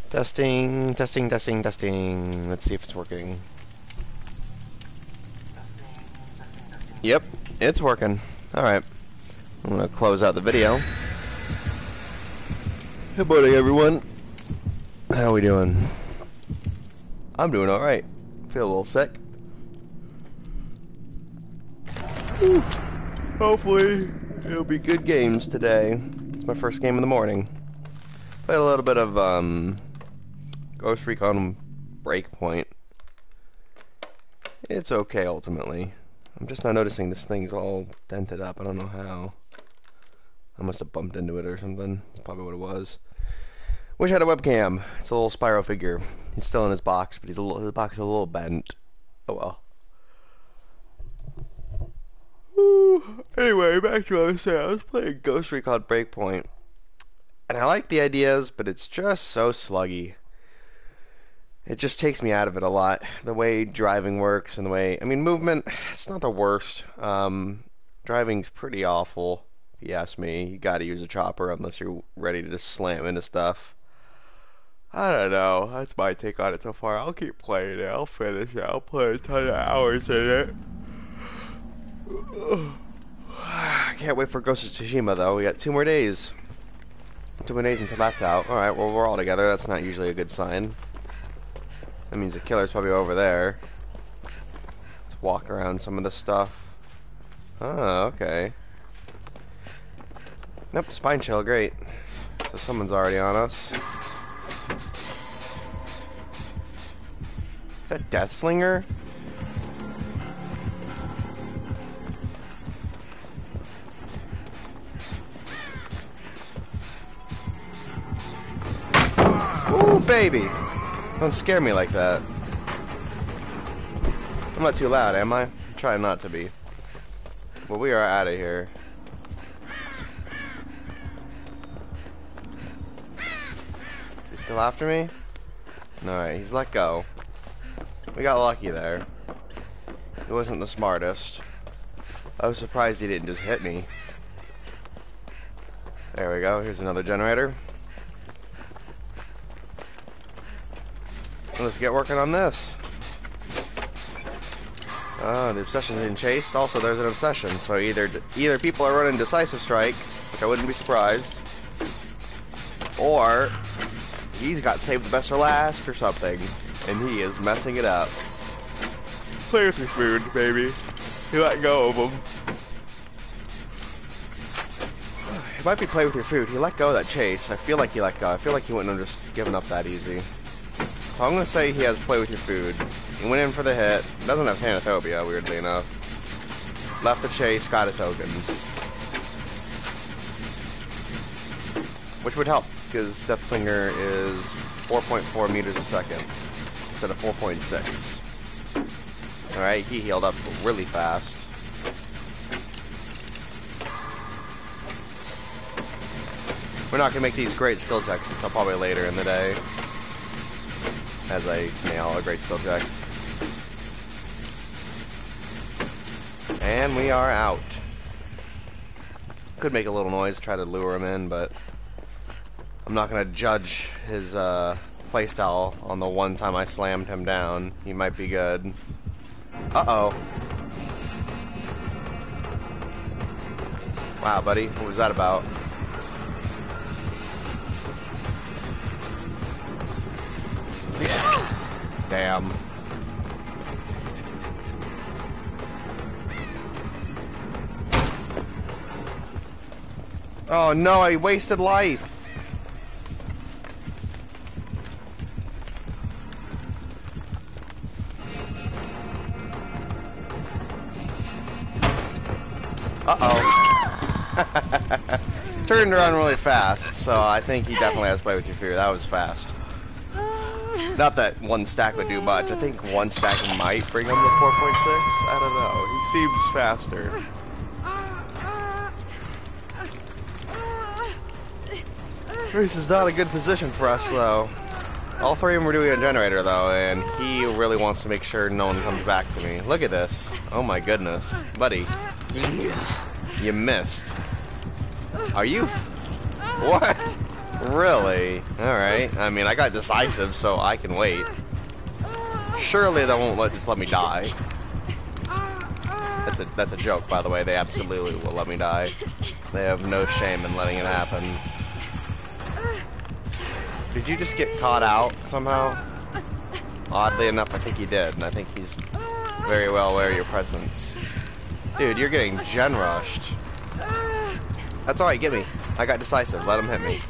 Testing, testing, testing, testing. Let's see if it's working. Yep, it's working. Alright. I'm gonna close out the video. Good morning, everyone. How we doing? I'm doing alright. Feel a little sick. Whew. Hopefully, it'll be good games today. It's my first game in the morning. Played a little bit of, Ghost Recon Breakpoint. It's okay, ultimately. I'm just not noticing this thing's all dented up. I don't know how. I must have bumped into it or something. That's probably what it was. Wish I had a webcam. It's a little Spyro figure. He's still in his box, but his box is a little bent. Oh well. Ooh. Anyway, back to what I was saying. I was playing Ghost Recon Breakpoint. And I like the ideas, but it's just so sluggy. It just takes me out of it a lot. The way driving works and the way... I mean, movement, it's not the worst. Driving's pretty awful, if you ask me. You gotta use a chopper unless you're ready to just slam into stuff. I don't know. That's my take on it so far. I'll keep playing it. I'll finish it. I'll play a ton of hours in it. I can't wait for Ghost of Tsushima, though. We got 2 more days. 2 more days until that's out. Alright, well, we're all together. That's not usually a good sign. That means the killer's probably over there. Let's walk around some of this stuff. Oh, okay. Nope, spine chill, great. So someone's already on us. Is that Deathslinger? Ooh, baby! Don't scare me like that. I'm not too loud, am I? I'm trying not to be. But we are out of here. Is he still after me? Alright, he's let go. We got lucky there. He wasn't the smartest. I was surprised he didn't just hit me. There we go, here's another generator. Let's get working on this. The obsession's been chased. Also, there's an obsession. So either people are running Decisive Strike, which I wouldn't be surprised, or he's got saved the best for last or something, and he is messing it up. Play with your food, baby. You let go of him. It might be play with your food. He let go of that chase. I feel like he let go. I feel like he wouldn't have just given up that easy. So I'm going to say he has play with your food. He went in for the hit. Doesn't have Thanaphobia, weirdly enough. Left the chase, got a token. Which would help, because Deathslinger is 4.4 meters a second instead of 4.6. Alright, he healed up really fast. We're not going to make these great skill checks until probably later in the day. As I nail a great skill check. And we are out. Could make a little noise, try to lure him in, but I'm not going to judge his playstyle on the one time I slammed him down. He might be good. Uh-oh. Wow, buddy. What was that about? Damn. Oh no, I wasted life. Uh-oh. Turned around really fast, so I think he definitely has to play with your fear. That was fast. Not that one stack would do much. I think one stack might bring him to 4.6. I don't know. He seems faster. This is not a good position for us, though. All 3 of them were doing a generator, though, and he really wants to make sure no one comes back to me. Look at this. Oh my goodness. Buddy. You missed. Are you... What? Really? Alright. I mean, I got decisive, so I can wait. Surely they won't just let me die. That's a joke, by the way. They absolutely will let me die. They have no shame in letting it happen. Did you just get caught out somehow? Oddly enough, I think he did, and I think he's very well aware of your presence. Dude, you're getting gen rushed. That's alright, get me. I got decisive, let him hit me.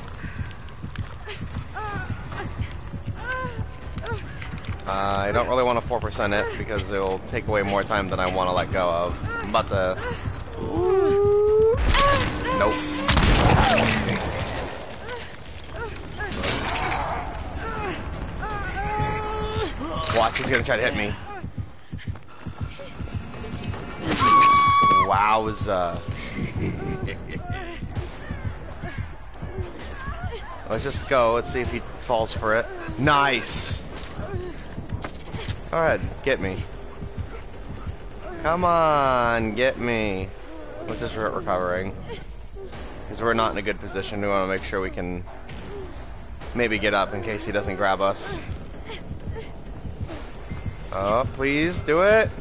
I don't really want to 4% it because it'll take away more time than I want to let go of. I'm about to... Nope. Watch, he's gonna try to hit me. Wowza. Let's just go. Let's see if he falls for it. Nice. Go ahead, get me. Come on, get me. Let's just recovering. Because we're not in a good position. We want to make sure we can maybe get up in case he doesn't grab us. Oh, please do it.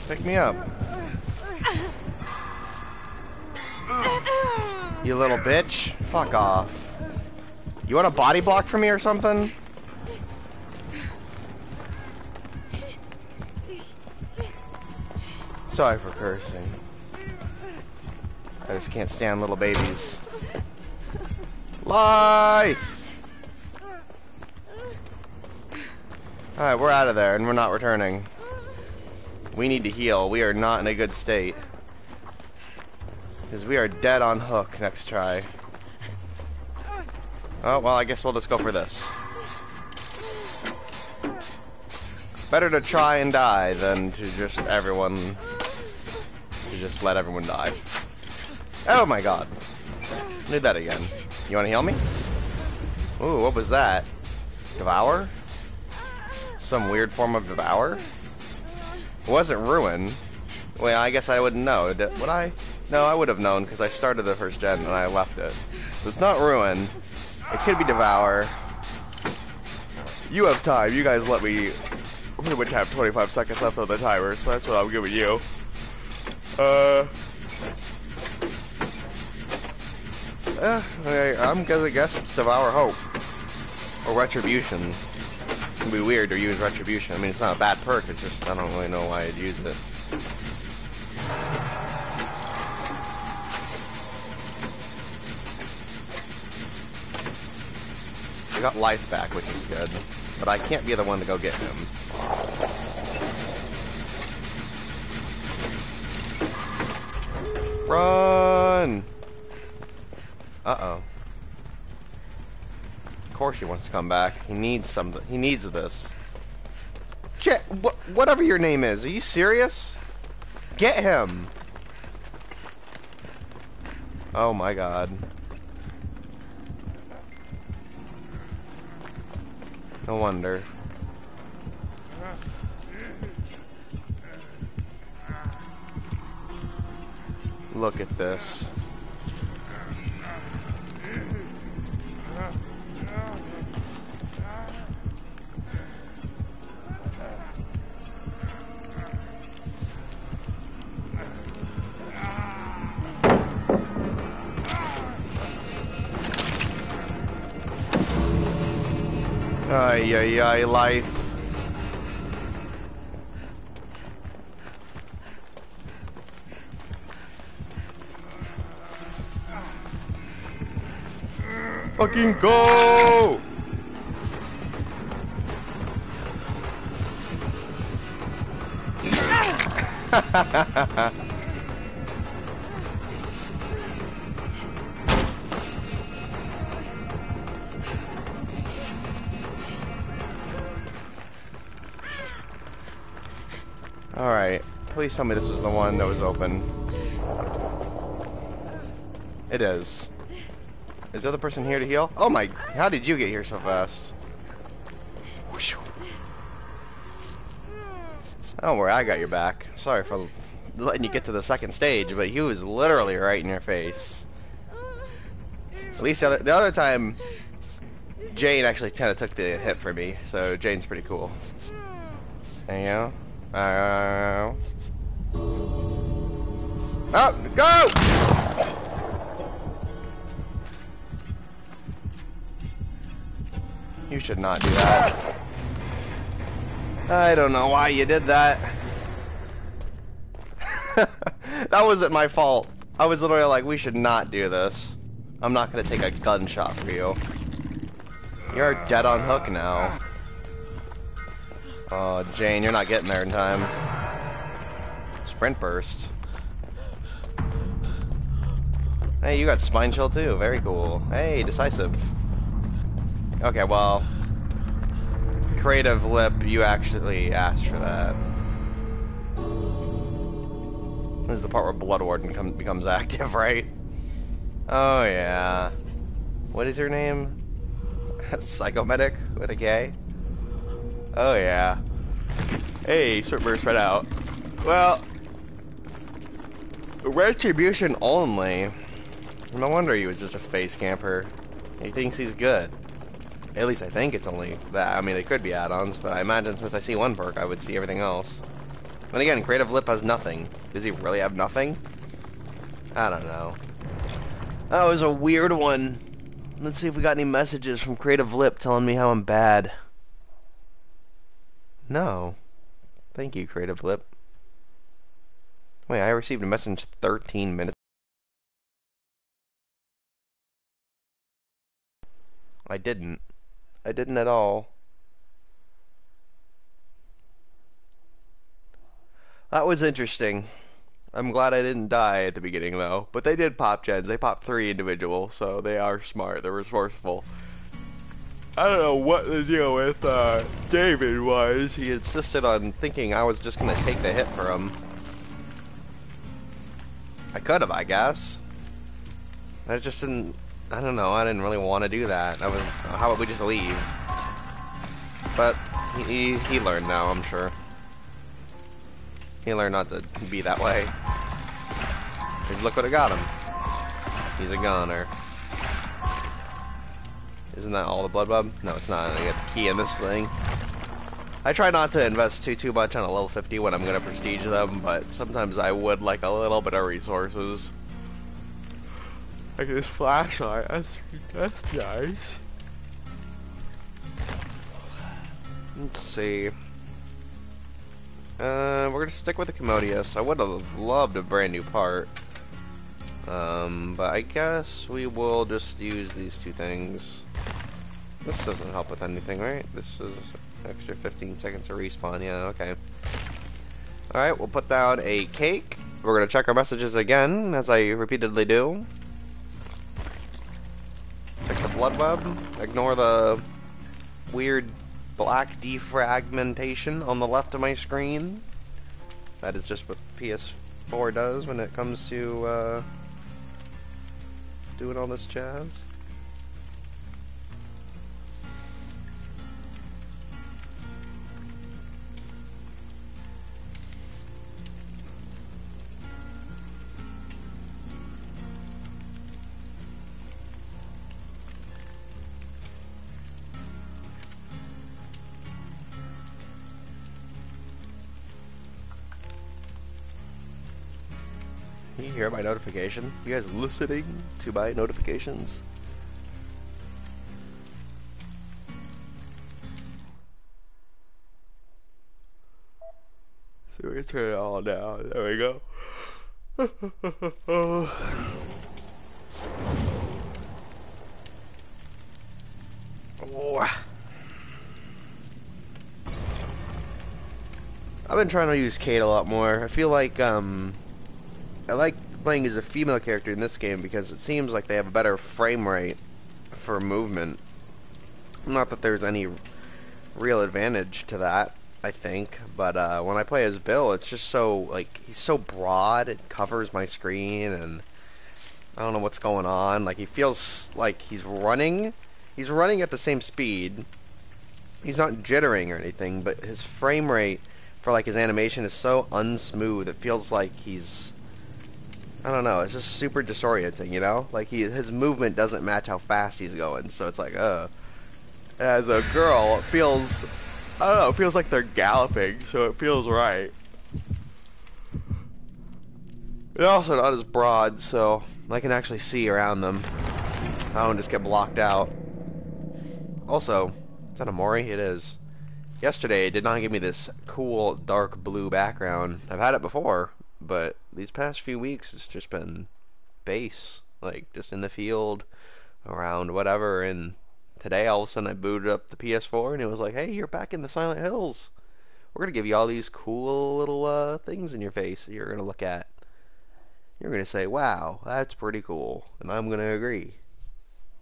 Pick me up. You little bitch. Fuck off. You want a body block for me or something? Sorry for cursing. I just can't stand little babies. Life! Alright, we're out of there and we're not returning. We need to heal. We are not in a good state. Because we are dead on hook next try. Oh, well, I guess we'll just go for this. Better to try and die than to just let everyone die. Oh my god. Do that again. You wanna heal me? Ooh, what was that? Devour? Some weird form of devour? It wasn't ruin. Well, I guess I wouldn't know. Would I? No, I would have known because I started the first gen and I left it. So it's not ruin. It could be devour. You have time. You guys let me pretty much have 25 seconds left on the timer, so that's what I'm giving you. I'm gonna guess it's Devour Hope. Or Retribution. It'd be weird to use Retribution. I mean, it's not a bad perk, it's just, I don't really know why I'd use it. I got life back, which is good. But I can't be the one to go get him. Run! Uh-oh. Of course he wants to come back. He needs something. He needs this. Whatever your name is, are you serious? Get him! Oh my god. No wonder. Look at this. Ay, ay, ay, life. Fucking go! Alright, please tell me this was the one that was open. It is. Is the other person here to heal? Oh my, how did you get here so fast? Don't worry, I got your back. Sorry for letting you get to the second stage, but he was literally right in your face. At least the other time, Jane actually kind of took the hit for me, so Jane's pretty cool. There you go. Oh, go! You should not do that. I don't know why you did that. That wasn't my fault. I was literally like, we should not do this. I'm not gonna take a gunshot for you. You're dead on hook now. Oh, Jane, you're not getting there in time. Sprint burst. Hey, you got spine chill too. Very cool. Hey, decisive. Okay, well, creative lip, you actually asked for that. This is the part where Blood Warden becomes active, right? Oh yeah. What is her name? Psychomedic with a K? Oh yeah. Hey, Sword Burst right out. Well, retribution only. No wonder he was just a face camper. He thinks he's good. At least I think it's only that. I mean, it could be add-ons, but I imagine since I see one perk, I would see everything else. Then again, Creative Lip has nothing. Does he really have nothing? I don't know. That was a weird one. Let's see if we got any messages from Creative Lip telling me how I'm bad. No. Thank you, Creative Lip. Wait, I received a message 13 minutes. I didn't. I didn't at all. That was interesting. I'm glad I didn't die at the beginning, though. But they did pop gens. They popped 3 individual, so they are smart. They're resourceful. I don't know what the deal with David was. He insisted on thinking I was just going to take the hit for him. I could have, I guess. I just didn't... I don't know. I didn't really want to do that. How about we just leave? But he learned now, I'm sure. He learned not to be that way. Because look what I got him. He's a goner. Isn't that all the blood bub? No, it's not. I get the key in this thing. I try not to invest too much on a level 50 when I'm gonna prestige them, but sometimes I would like a little bit of resources. Like this flashlight. That's nice. Let's see. We're gonna stick with the Commodious. I would have loved a brand new part. But I guess we will just use these 2 things. This doesn't help with anything, right? This is extra 15 seconds to respawn. Yeah, okay. Alright, we'll put down a cake. We're gonna check our messages again, as I repeatedly do. Check the blood web. Ignore the weird black defragmentation on the left of my screen. That is just what PS4 does when it comes to doing all this jazz. You hear my notification? You guys listening to my notifications? So we turn it all down. There we go. Oh. I've been trying to use Kate a lot more. I feel like I like playing as a female character in this game because it seems like they have a better frame rate for movement. Not that there's any real advantage to that, I think, but when I play as Bill, it's just so, like, he's so broad, it covers my screen, and I don't know what's going on. Like, he feels like he's running at the same speed. He's not jittering or anything, but his frame rate for, like, his animation is so unsmooth, it feels like he's... I don't know, it's just super disorienting, you know? Like, his movement doesn't match how fast he's going, so it's like, As a girl, it feels, I don't know, it feels like they're galloping, so it feels right. They're also not as broad, so I can actually see around them. I don't just get blocked out. Also, is that a Mori? It is. Yesterday, it did not give me this cool dark blue background. I've had it before, but these past few weeks, it's just been base. Like, just in the field, around whatever, and today, all of a sudden, I booted up the PS4, and it was like, hey, you're back in the Silent Hills. We're going to give you all these cool little things in your face that you're going to look at. You're going to say, wow, that's pretty cool. And I'm going to agree.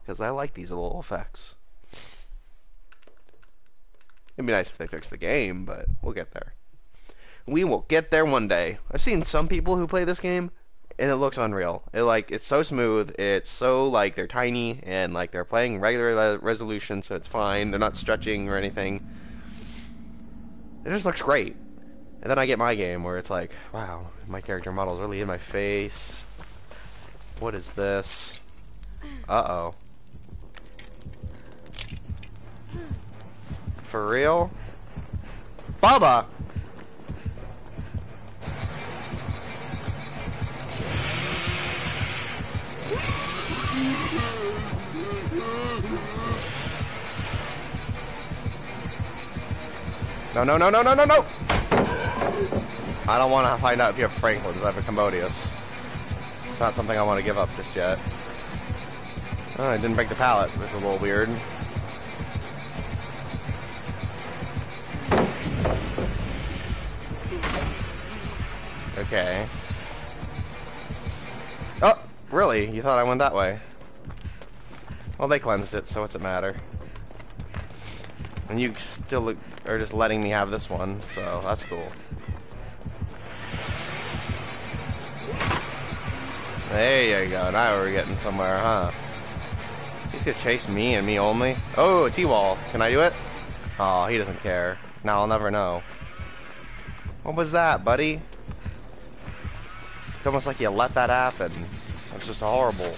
Because I like these little effects. It'd be nice if they fixed the game, but we'll get there. We will get there one day. I've seen some people who play this game, and it looks unreal. It's so smooth. It's so, like, they're tiny, and, like, they're playing regular resolution, so it's fine. They're not stretching or anything. It just looks great. And then I get my game where it's like, wow, my character model's really in my face. What is this? Uh-oh. For real? Bubba! No, no, no, no, no, no, no! I don't want to find out if you have Franklin's. I have a Commodious. It's not something I want to give up just yet. Oh, I didn't break the pallet. This is a little weird. Okay. Oh, really? You thought I went that way? Well, they cleansed it, so what's it matter? And you still are just letting me have this one, so that's cool. There you go. Now we're getting somewhere, huh? He's gonna chase me and me only. Oh, a T-wall. Can I do it? Oh, he doesn't care. Now I'll never know. What was that, buddy? It's almost like you let that happen. It's just horrible.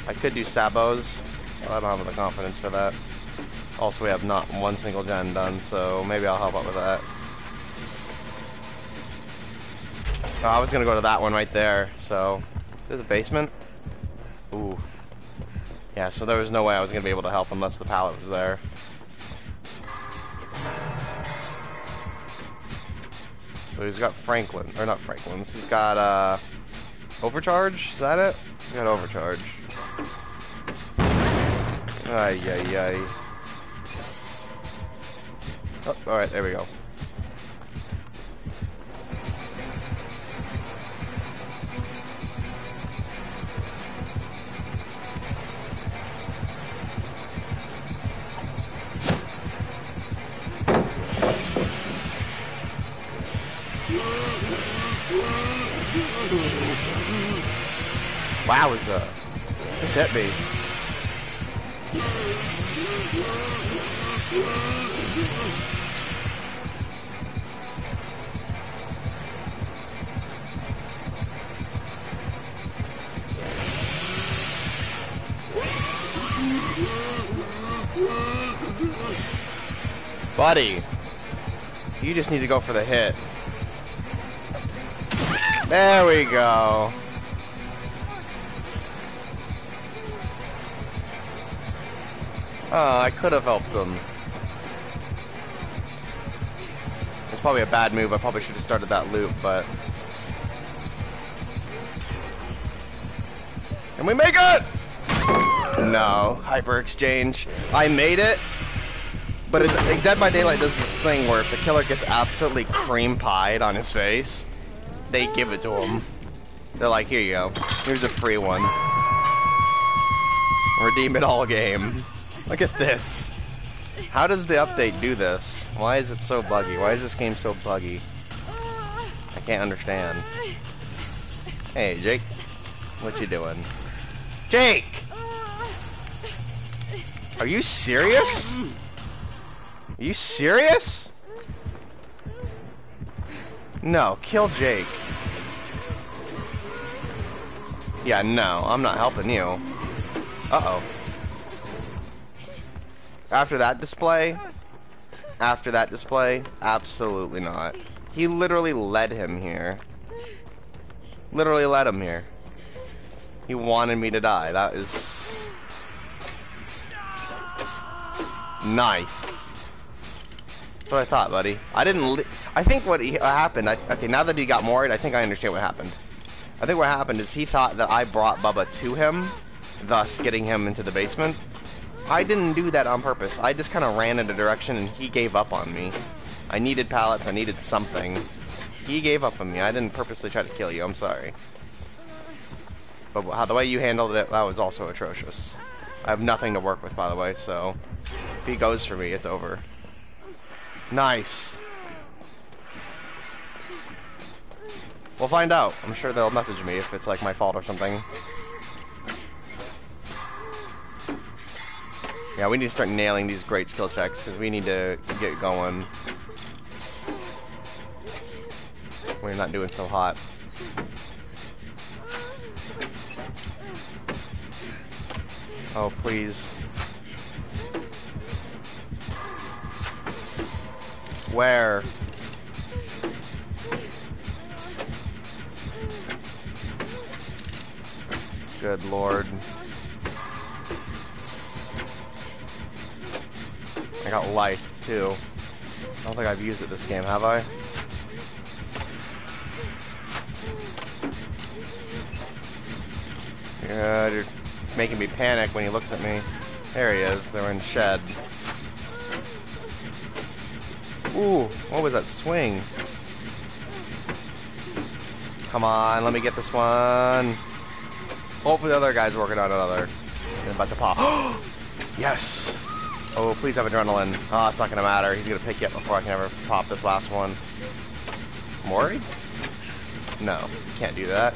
I could do sabos, but I don't have the confidence for that. Also, we have not one single gen done, so maybe I'll help out with that. Oh, I was gonna go to that one right there, so... There's a basement? Ooh. Yeah, so there was no way I was gonna be able to help unless the pallet was there. So he's got Franklin, or not Franklin's, he's got, Overcharge? Is that it? He's got Overcharge. Ay, ay, ay. Oh, alright, there we go. Wowza. This hit me. Buddy, you just need to go for the hit. There we go. Oh, I could have helped him. It's probably a bad move. I probably should have started that loop, but... Can we make it? No. Hyper exchange. I made it, but Dead by Daylight does this thing where if the killer gets absolutely cream pied on his face, they give it to him. They're like, here you go. Here's a free one. Redeem it all game. Look at this. How does the update do this? Why is it so buggy? Why is this game so buggy? I can't understand. Hey, Jake. What you doing? Jake! Are you serious? Are you serious? No, kill Jake. Yeah, no, I'm not helping you. Uh-oh. After that display, absolutely not. He literally led him here. Literally led him here. He wanted me to die. That is... nice. That's what I thought, buddy. I didn't... I think what happened... okay, now that he got worried, I think I understand what happened. I think what happened is he thought that I brought Bubba to him, thus getting him into the basement. I didn't do that on purpose. I just kind of ran in a direction and he gave up on me. I needed pallets, I needed something. He gave up on me. I didn't purposely try to kill you, I'm sorry. But the way you handled it, that was also atrocious. I have nothing to work with, by the way, so if he goes for me, it's over. Nice. We'll find out. I'm sure they'll message me if it's like my fault or something. Yeah, we need to start nailing these great skill checks because we need to get going. We're not doing so hot. Oh, please. Where? Good lord. I got life, too. I don't think I've used it this game, have I? Yeah, you're making me panic when he looks at me. There he is. They're in shed. Ooh, what was that swing? Come on, let me get this one. Hopefully the other guy's working on another. He's about to pop. Yes! Oh, please have adrenaline. Oh, it's not gonna matter. He's gonna pick you up before I can ever pop this last one. Mori? No, can't do that.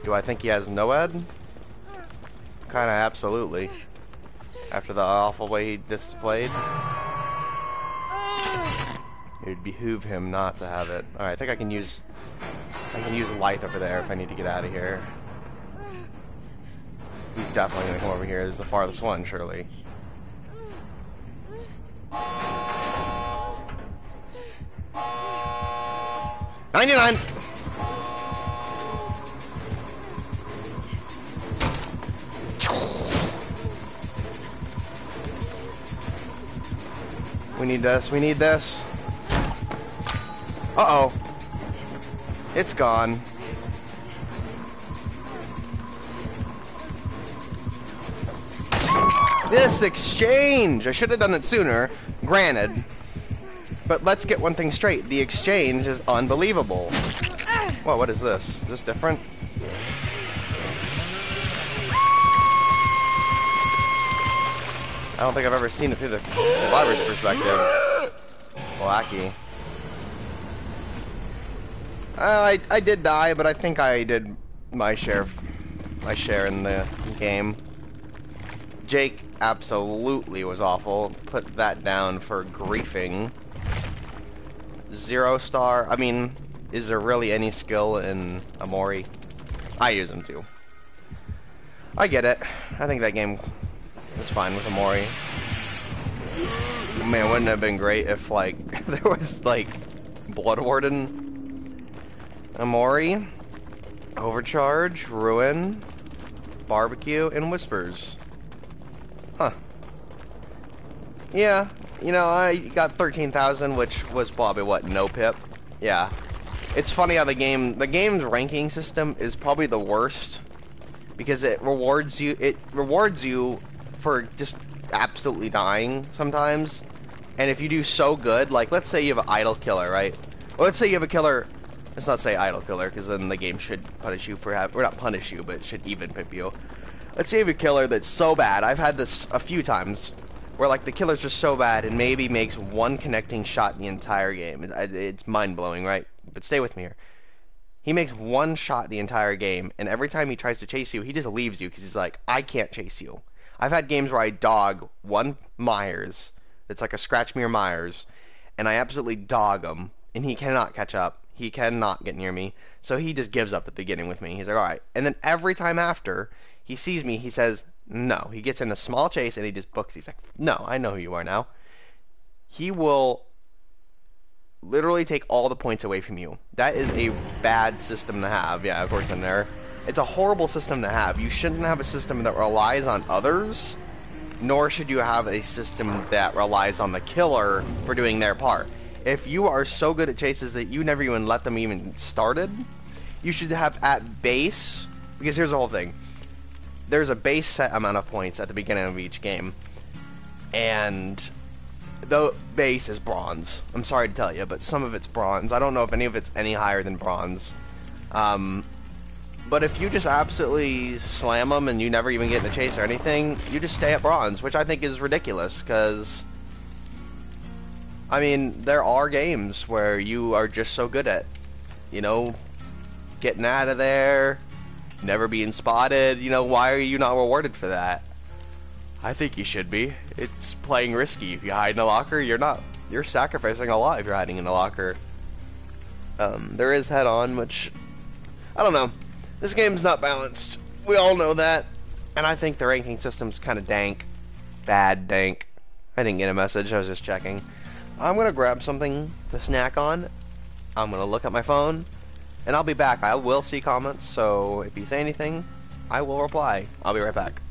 Do I think he has NOED? Kinda absolutely. After the awful way he displayed. It would behoove him not to have it. Alright, I think I can use Lithe over there if I need to get out of here. He's definitely gonna come over here. This is the farthest one, surely. $99! We need this, we need this. Uh-oh. It's gone. This exchange! I should have done it sooner, granted. But let's get one thing straight. The exchange is unbelievable. Whoa, what is this? Is this different? I don't think I've ever seen it through the survivor's perspective. Wacky. I did die, but I think I did my share in the game. Jake absolutely was awful. Put that down for griefing. 0 star. I mean, is there really any skill in Amori? I use him too. I get it. I think that game was fine with Amori. Man, wouldn't it have been great if, like, there was, like, Blood Warden, Amori, Overcharge, Ruin, Barbecue, and Whispers. Huh. Yeah, you know, I got 13,000, which was probably, what, no pip? Yeah. It's funny how the game's ranking system is probably the worst, because it rewards you for just absolutely dying sometimes. And if you do so good, like, let's say you have an idle killer, right? Or let's say you have a killer, let's not say idle killer, because then the game should punish you for or not punish you, but it should even pip you. Let's say you have a killer that's so bad, I've had this a few times, where, like, the killer's just so bad and maybe makes one connecting shot in the entire game. It's mind-blowing, right? But stay with me here. He makes one shot the entire game, and every time he tries to chase you, he just leaves you, because he's like, I can't chase you. I've had games where I dog one Myers, it's like a Scratch Me or Myers, and I absolutely dog him, and he cannot catch up. He cannot get near me. So he just gives up at the beginning with me. He's like, all right. And then every time after he sees me, he says, no. He gets in a small chase and he just books. He's like, no, I know who you are now. He will literally take all the points away from you. That is a bad system to have. Yeah, of course, in there. It's a horrible system to have. You shouldn't have a system that relies on others, nor should you have a system that relies on the killer for doing their part. If you are so good at chases that you never even let them even started, you should have at base, because here's the whole thing. There's a base set amount of points at the beginning of each game, and the base is bronze. I'm sorry to tell you, but some of it's bronze. I don't know if any of it's any higher than bronze. But if you just absolutely slam them and you never even get in a chase or anything, you just stay at bronze, which I think is ridiculous, because I mean, there are games where you are just so good at, you know, getting out of there, never being spotted. You know, why are you not rewarded for that? I think you should be. It's playing risky. If you hide in a locker, you're sacrificing a lot if you're hiding in a locker. There is head-on, which, I don't know. This game's not balanced. We all know that. And I think the ranking system's kind of dank. Bad dank. I didn't get a message, I was just checking. I'm going to grab something to snack on. I'm going to look at my phone, and I'll be back. I will see comments, so if you say anything, I will reply. I'll be right back.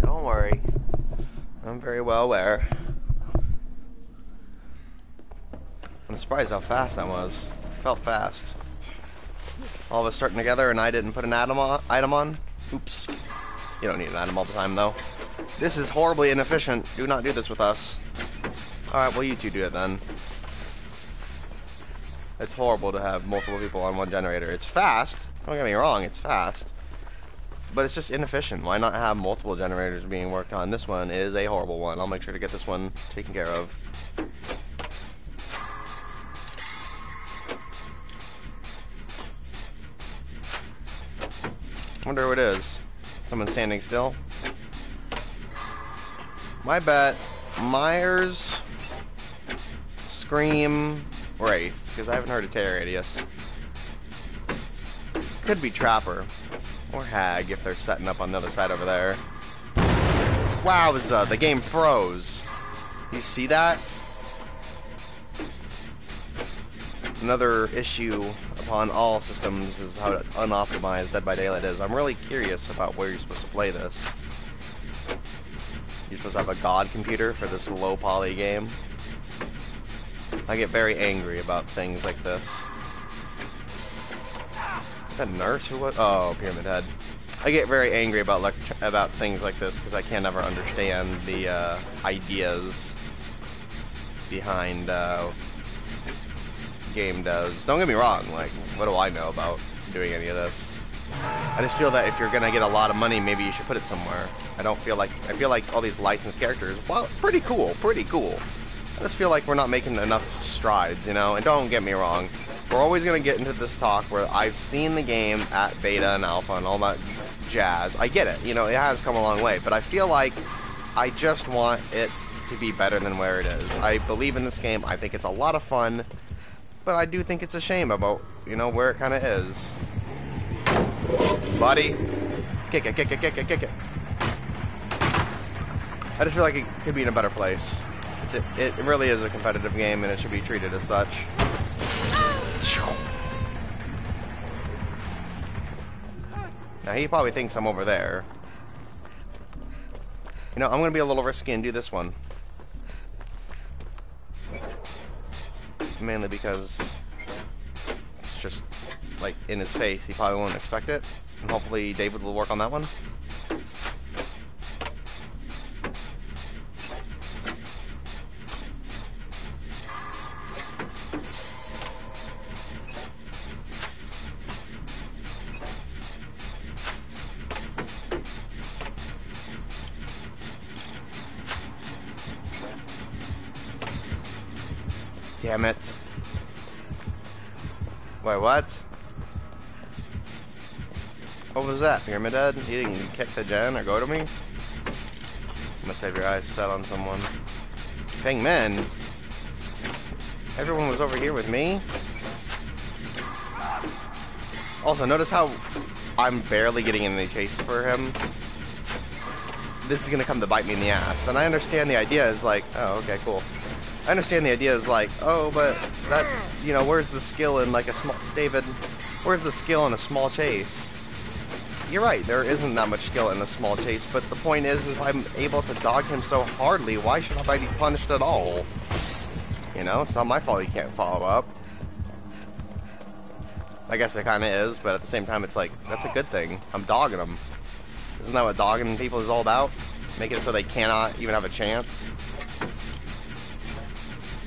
Don't worry. I'm very well aware. I'm surprised how fast that was. Felt fast. All of us starting together and I didn't put an item on? Oops. You don't need an item all the time, though. This is horribly inefficient. Do not do this with us. Alright, well, you two do it then. It's horrible to have multiple people on one generator. It's fast. Don't get me wrong, it's fast. But it's just inefficient. Why not have multiple generators being worked on? This one is a horrible one. I'll make sure to get this one taken care of. Wonder who it is. Someone standing still? My bet, Myers, Scream, Wraith, because I haven't heard of Terror Radius. Could be Trapper. Or Hag, if they're setting up on the other side over there. Wowza, the game froze. You see that? Another issue upon all systems is how unoptimized Dead by Daylight is. I'm really curious about where you're supposed to play this. You're supposed to have a god computer for this low poly game. I get very angry about things like this. Is that nurse or what? Oh, Pyramid Head. I get very angry about things like this because I can't ever understand the ideas behind game devs. Don't get me wrong, like, what do I know about doing any of this? I just feel that if you're gonna get a lot of money, maybe you should put it somewhere. I feel like all these licensed characters, well, pretty cool. I just feel like we're not making enough strides, you know? And don't get me wrong, we're always gonna get into this talk where I've seen the game at beta and alpha and all that jazz. I get it, you know, it has come a long way, but I feel like I just want it to be better than where it is. I believe in this game, I think it's a lot of fun, but I do think it's a shame about, you know, where it kind of is. Buddy. Kick it. I just feel like it could be in a better place. It really is a competitive game, and it should be treated as such. Now, he probably thinks I'm over there. You know, I'm going to be a little risky and do this one. Mainly because it's just, like, in his face. He probably won't expect it. And hopefully David will work on that one. Damn it. Wait, what? What was that? Pyramid Head? You didn't kick the gen or go to me? You must have your eyes set on someone. Dang men. Everyone was over here with me? Also, notice how I'm barely getting any chase for him. This is gonna come to bite me in the ass. And I understand the idea is like, oh, okay, cool. I understand the idea is like, oh, but that, you know, where's the skill in like a small, David, where's the skill in a small chase? You're right, there isn't that much skill in a small chase, but the point is, if I'm able to dodge him so hardly, why should I be punished at all? You know, it's not my fault he can't follow up. I guess it kind of is, but at the same time, it's like, that's a good thing. I'm dogging him. Isn't that what dogging people is all about? Making it so they cannot even have a chance?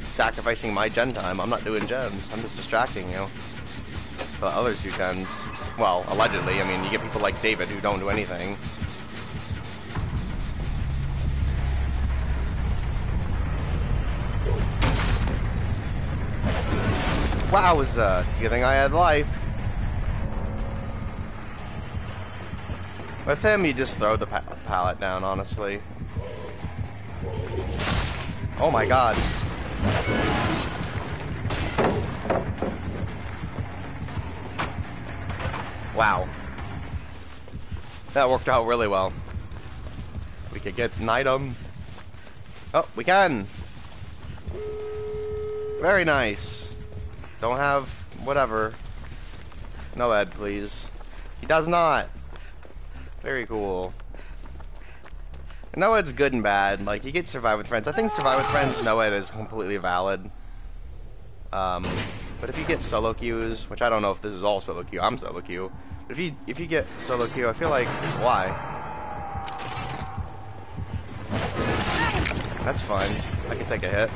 Sacrificing my gen time. I'm not doing gens. I'm just distracting you. But others do gens. Well, allegedly. I mean, you get people like David who don't do anything. Wowza. Good thing I had life. With him, you just throw the pallet down, honestly. Oh my god. Wow. That worked out really well. We could get an item. Oh, we can! Very nice. Don't have whatever. No Ed, please. He does not. Very cool. No Ed's good and bad. Like, you get Survive with Friends. I think Survive with Friends, no Ed is completely valid. But if you get solo queues, which I don't know if this is all solo queue, I'm solo queue. But if you get solo queue, I feel like, why? That's fine. I can take a hit.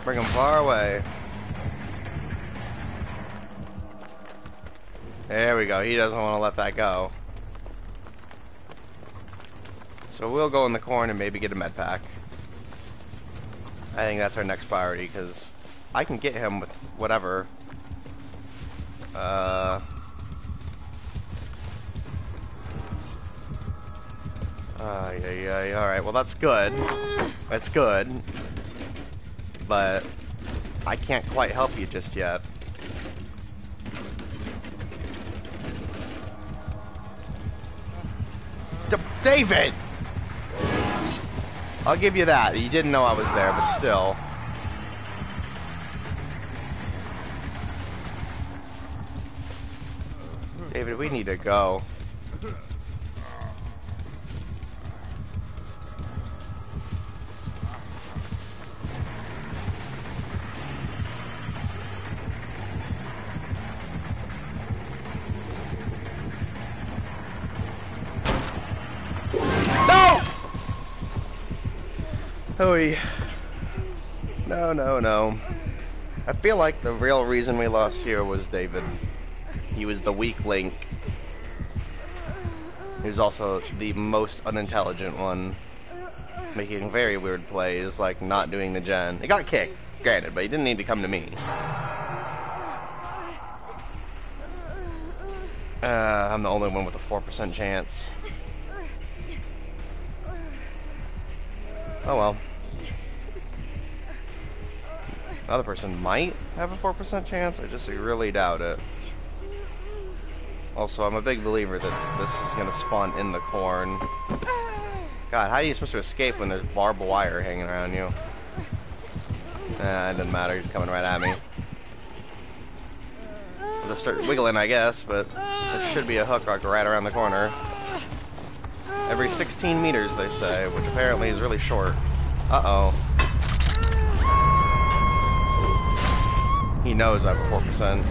Bring him far away. There we go. He doesn't want to let that go. So we'll go in the corner and maybe get a med pack. I think that's our next priority because I can get him with whatever. Yeah. Alright, well that's good. That's good. But I can't quite help you just yet. David! I'll give you that. You didn't know I was there, but still. David, we need to go. No! Hooey. No, no, no. I feel like the real reason we lost here was David. He was the weak link. He was also the most unintelligent one, making very weird plays, like not doing the gen. He got kicked, granted, but he didn't need to come to me. I'm the only one with a 4% chance. Oh well. The other person might have a 4% chance, I just really doubt it. Also, I'm a big believer that this is going to spawn in the corn. God, how are you supposed to escape when there's barbed wire hanging around you? It doesn't matter, he's coming right at me. I'll just start wiggling, I guess, but there should be a hook right around the corner. Every 16 meters, they say, which apparently is really short. Uh-oh. He knows I have a 4%.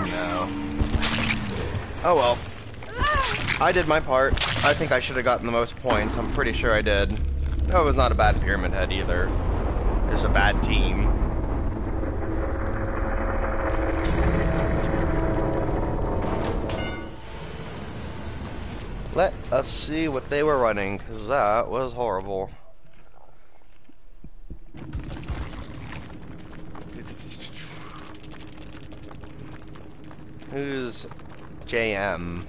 No. Oh well. I did my part. I think I should have gotten the most points. I'm pretty sure I did. No, it was not a bad Pyramid Head either. Just a bad team. Let us see what they were running, because that was horrible. Who's JM?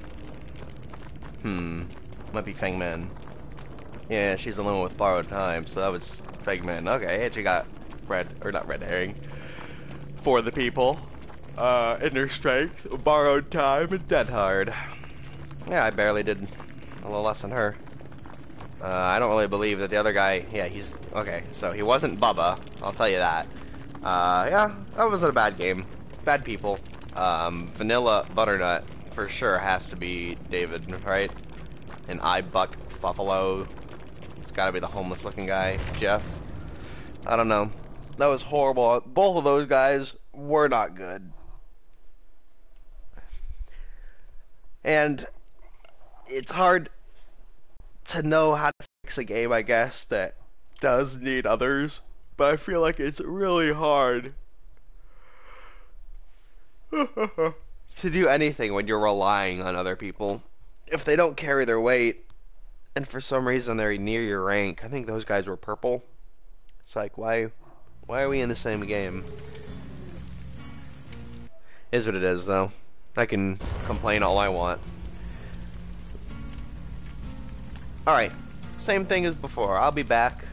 Might be Fengmin. Yeah, she's alone with borrowed time, so that was Fengmin. Okay, and she got red, or not red herring, for the people. Inner strength, borrowed time, and dead hard. Yeah, I barely did a little less than her. I don't really believe that the other guy, yeah, he's, okay, so he wasn't Bubba, I'll tell you that. Yeah, that wasn't a bad game. Bad people. Vanilla Butternut for sure has to be David, right? And Buck Buffalo. It's gotta be the homeless looking guy. Jeff. I don't know. That was horrible. Both of those guys were not good. And it's hard to know how to fix a game, I guess, that does need others. But I feel like it's really hard to do anything when you're relying on other people. If they don't carry their weight, and for some reason they're near your rank, I think those guys were purple. It's like, why are we in the same game? Is what it is, though. I can complain all I want. Alright, same thing as before. I'll be back.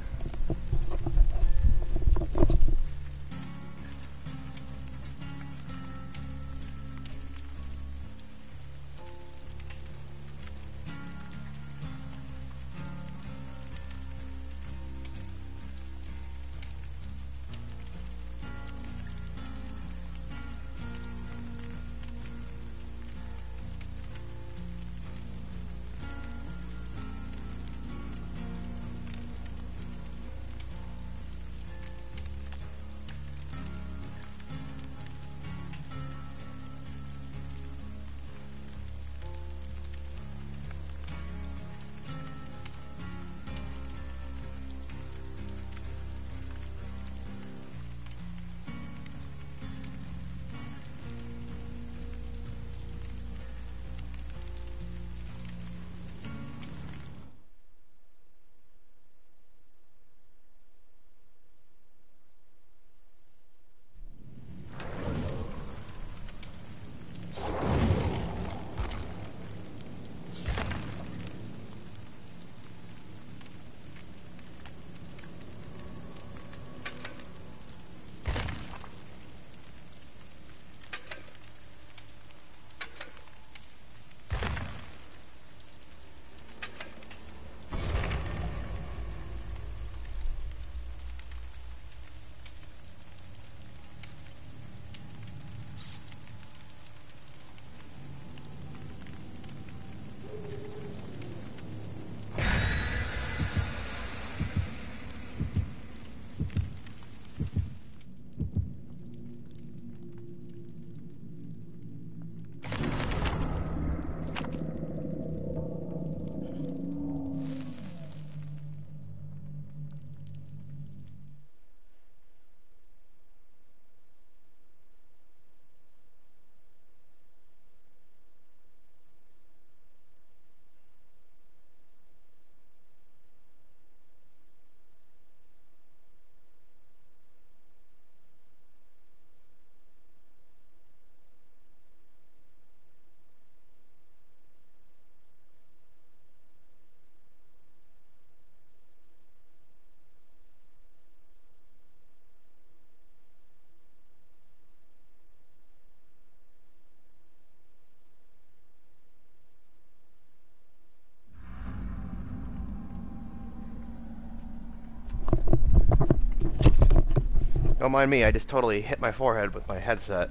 Don't mind me, I just totally hit my forehead with my headset.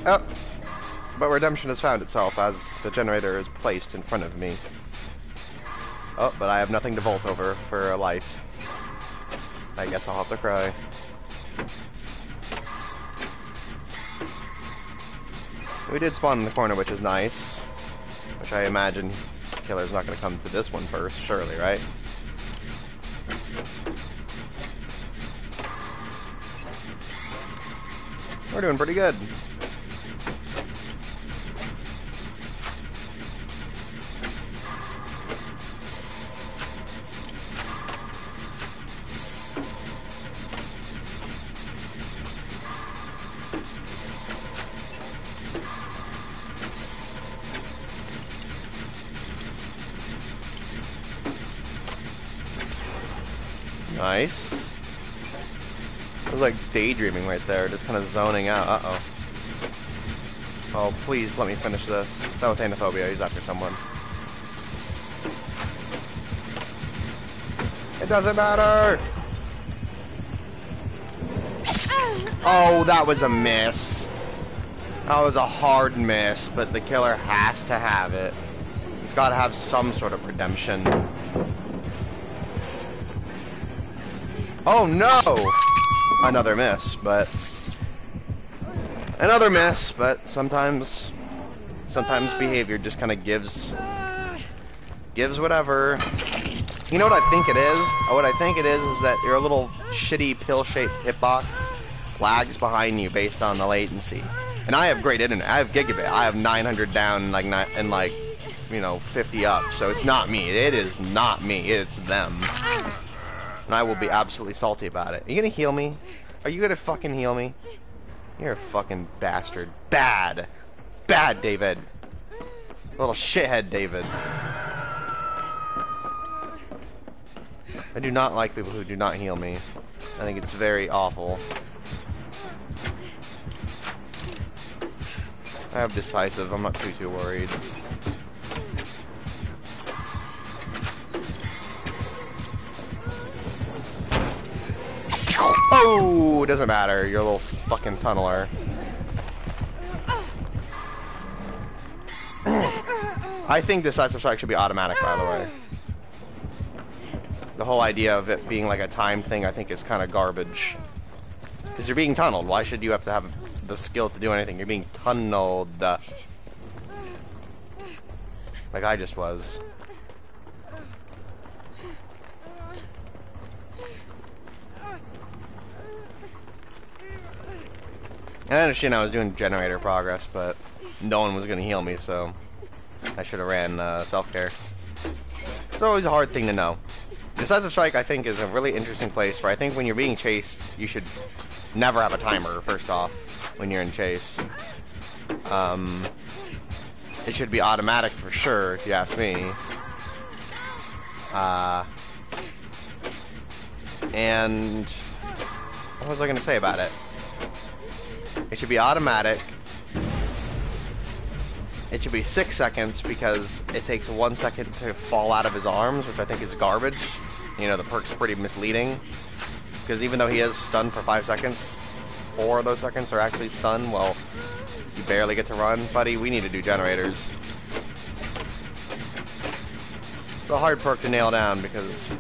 Oh! But redemption has found itself as the generator is placed in front of me. Oh, but I have nothing to vault over for a life. I guess I'll have to cry. We did spawn in the corner, which is nice. Which I imagine killer's not going to come to this one first, surely, right? We're doing pretty good. Nice. I was like daydreaming right there, just kind of zoning out. Uh-oh. Oh, please let me finish this. Not with Anaphobia, he's after someone. It doesn't matter! Oh, that was a miss. That was a hard miss, but the killer has to have it. He's got to have some sort of redemption. Oh no! Another miss, but sometimes behavior just kind of gives whatever. You know what I think it is? What I think it is that your little shitty pill-shaped hitbox lags behind you based on the latency. And I have great internet. I have gigabit. I have 900 down and like you know 50 up. So it's not me. It is not me. It's them. And I will be absolutely salty about it. Are you gonna heal me? Are you gonna fucking heal me? You're a fucking bastard. Bad. Bad, David. Little shithead, David. I do not like people who do not heal me. I think it's very awful. I have decisive. I'm not too worried. Oh, doesn't matter. You're a little fucking tunneler. I think decisive strike should be automatic, by the way. The whole idea of it being like a time thing, I think, is kind of garbage. Because you're being tunneled. Why should you have to have the skill to do anything? You're being tunneled. Like I just was. I understand I was doing generator progress, but no one was going to heal me, so I should have ran self-care. It's always a hard thing to know. Decisive Strike, I think, is a really interesting place where I think when you're being chased, you should never have a timer, first off, when you're in chase. It should be automatic for sure, if you ask me. And what was I going to say about it? It should be automatic. It should be 6 seconds because it takes 1 second to fall out of his arms, which I think is garbage. You know, the perk's pretty misleading. Because even though he is stunned for 5 seconds, 4 of those seconds are actually stunned. Well, you barely get to run. Buddy, we need to do generators. It's a hard perk to nail down because...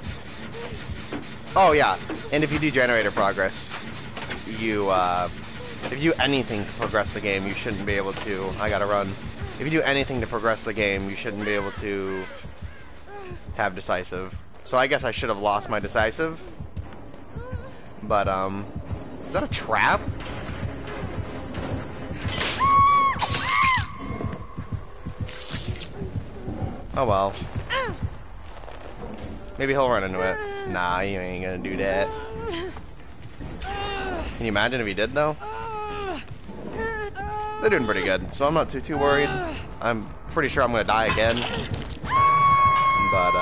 Oh, yeah. And if you do generator progress, you, if you do anything to progress the game, you shouldn't be able to... I gotta run. If you do anything to progress the game, you shouldn't be able to have decisive. So I guess I should have lost my decisive. But, is that a trap? Oh well. Maybe he'll run into it. Nah, you ain't gonna do that. Can you imagine if he did, though? They're doing pretty good, so I'm not too worried. I'm pretty sure I'm gonna die again. But,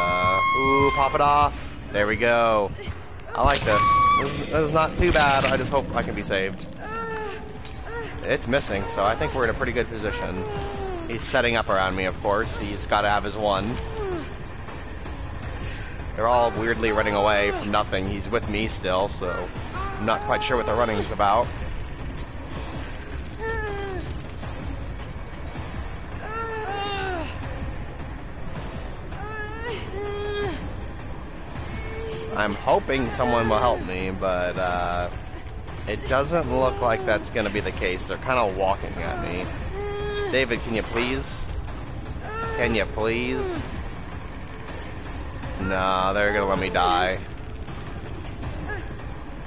ooh, pop it off. There we go. I like this. This is not too bad. I just hope I can be saved. It's missing, so I think we're in a pretty good position. He's setting up around me, of course. He's got to have his one. They're all weirdly running away from nothing. He's with me still, so I'm not quite sure what the running's about. I'm hoping someone will help me, but it doesn't look like that's going to be the case. They're kind of walking at me. David, can you please? Can you please? No, they're going to let me die.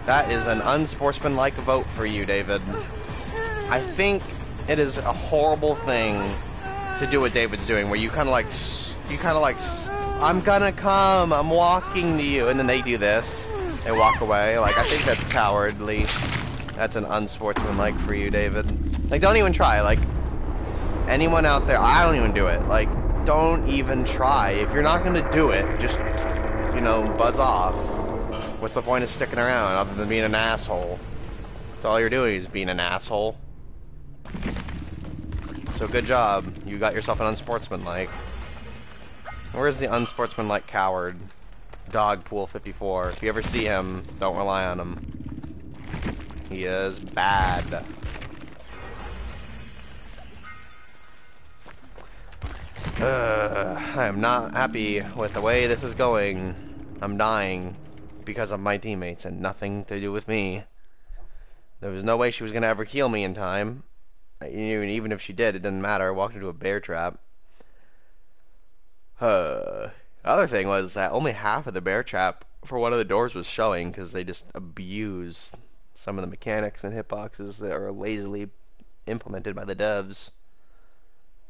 That is an unsportsmanlike vote for you, David. I think it is a horrible thing to do what David's doing, where you kind of like, I'm gonna come, I'm walking to you, and then they do this. They walk away. Like, I think that's cowardly. That's an unsportsmanlike for you, David. Like, don't even try. Like, anyone out there, I don't even do it. Like, don't even try. If you're not gonna do it, just, you know, buzz off. What's the point of sticking around other than being an asshole? That's all you're doing is being an asshole. So good job. You got yourself an unsportsmanlike. Where's the unsportsmanlike coward? Dogpool 54. If you ever see him, don't rely on him. He is bad. I am not happy with the way this is going. I'm dying because of my teammates and nothing to do with me. There was no way she was going to ever heal me in time. Even if she did, it didn't matter. I walked into a bear trap. The other thing was that only half of the bear trap for one of the doors was showing because they just abuse some of the mechanics and hitboxes that are lazily implemented by the devs.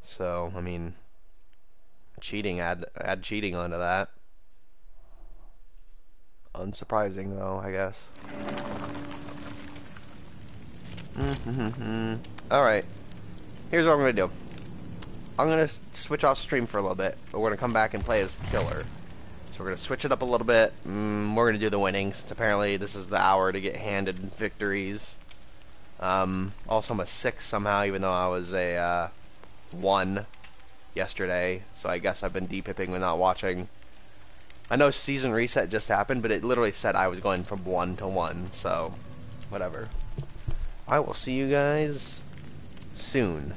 So, I mean, cheating, add cheating onto that. Unsurprising, though, I guess. Alright. Here's what I'm going to do. I'm going to switch off stream for a little bit, but we're going to come back and play as Killer. So we're going to switch it up a little bit. We're going to do the winnings, since apparently this is the hour to get handed victories. Also, I'm a 6 somehow, even though I was a 1 yesterday. So I guess I've been depipping when not watching. I know season reset just happened, but it literally said I was going from 1 to 1, so whatever. I will see you guys soon.